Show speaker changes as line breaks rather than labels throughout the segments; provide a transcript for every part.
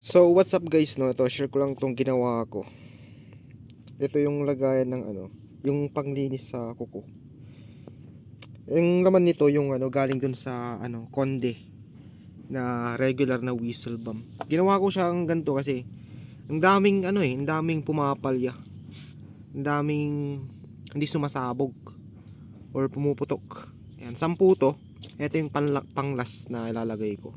So what's up guys, no? Ito share ko lang tong ginawa ko. Ito yung lagayan ng yung panglinis sa kuko. Yung laman nito yung galing dun sa Conde na regular na whistle bomb. Ginawa ko siyang ganito kasi ang daming ang daming pumapalya. Ang daming hindi sumasabog or pumuputok. Ayan, 10 to. Ito yung pang-last na ilalagay ko.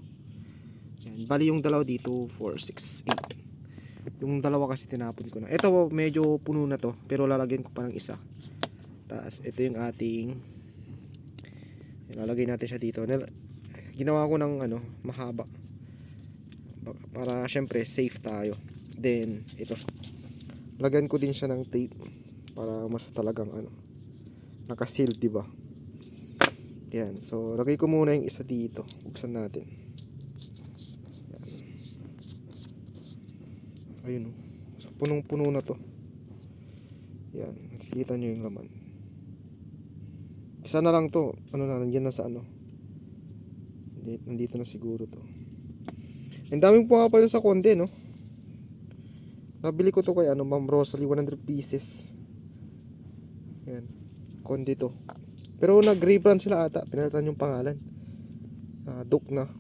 Ayan, bali yung dalawa dito 4, 6, 8. Yung dalawa kasi tinapon ko na. Ito medyo puno na to, pero lalagyan ko pa ng isa. Tapos ito yung ating ilalagay natin siya dito. Ginawa ko ng mahaba para syempre safe tayo. Then ito, lagyan ko din siya ng tape para mas talagang naka-seal, di ba? Yan. So lagay ko muna yung isa dito. Buksan natin. Ayun, so punong-puno na to. Yan, nakikita nyo yung laman. Isa na lang to. Nandiyan na sa nandito na siguro to. Ang daming pumapala sa Conde, no? Nabili ko to kay Ma'am Rosalie, 100 pieces. Yan, Conde to. Pero nag-rebrand sila ata, pinalitan yung pangalan. Duke na.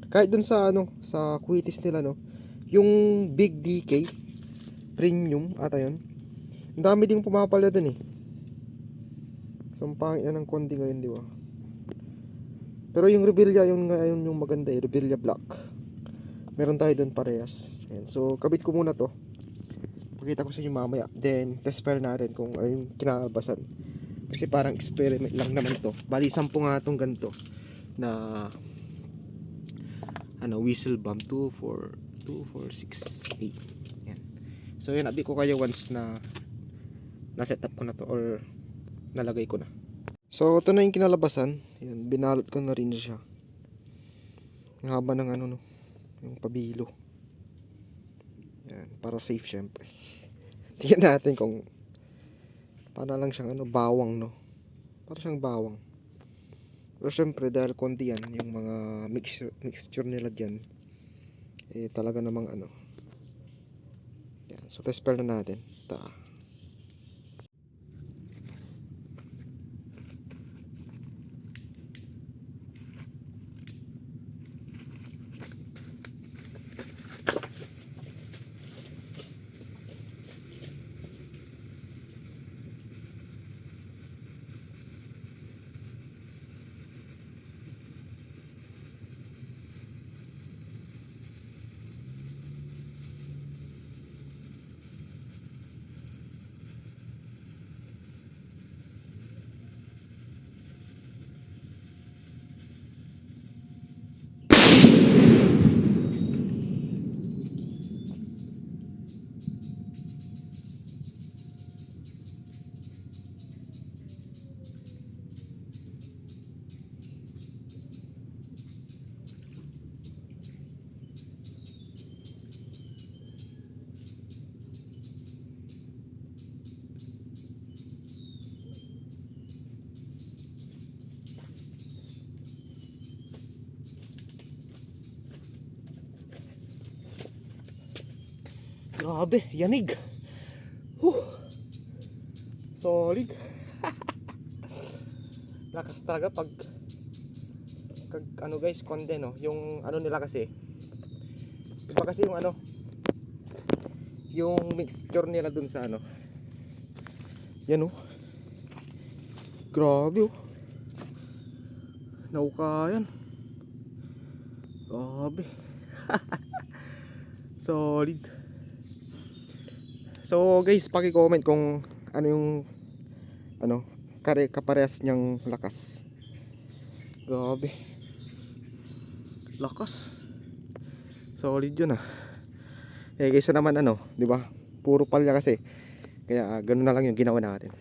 Kahit dun sa sa Quitis nila, no? Yung Big DK Premium ata yun. Ang dami ding pumapala dun eh. So ang pangit na ng Conde ngayon, di ba? Pero yung Rebilla, yun yung maganda eh, Rebilla Black. Meron tayo dun parehas. Ayan. So kabit ko muna to. Pakita ko sa inyo mamaya. Then test file natin kung ano yung kinakabasan. Kasi parang experiment lang naman to. Bali 10 nga tong ganito na whistle bomb. 2, 4, 6, 8. Yan. So yun, abi ko kayo once na set up ko na to or nalagay ko na. So ito na yung kinalabasan. Yan, binalot ko na rin siya. Ang haba ng yung pabilo. Yan, para safe syempre. Tingnan natin kung para lang siyang bawang, no. Para siyang bawang. Pero syempre dahil konti yan, yung mga mixture nila diyan talaga namang yan. So test pair na natin. Grabe, yanig. Solid. Lakas talaga pag guys, Conde, no. Yung nila kasi iba kasi yung yung mixture nila dun sa yan grabe nauka yan. Grabe. Solid. So guys, paki-comment kung yung kaparehas niyang lakas. Grabe. Lakas. Solid yun Eh guys, naman di ba? Puro palya kasi. Kaya ganun na lang yung ginawa natin.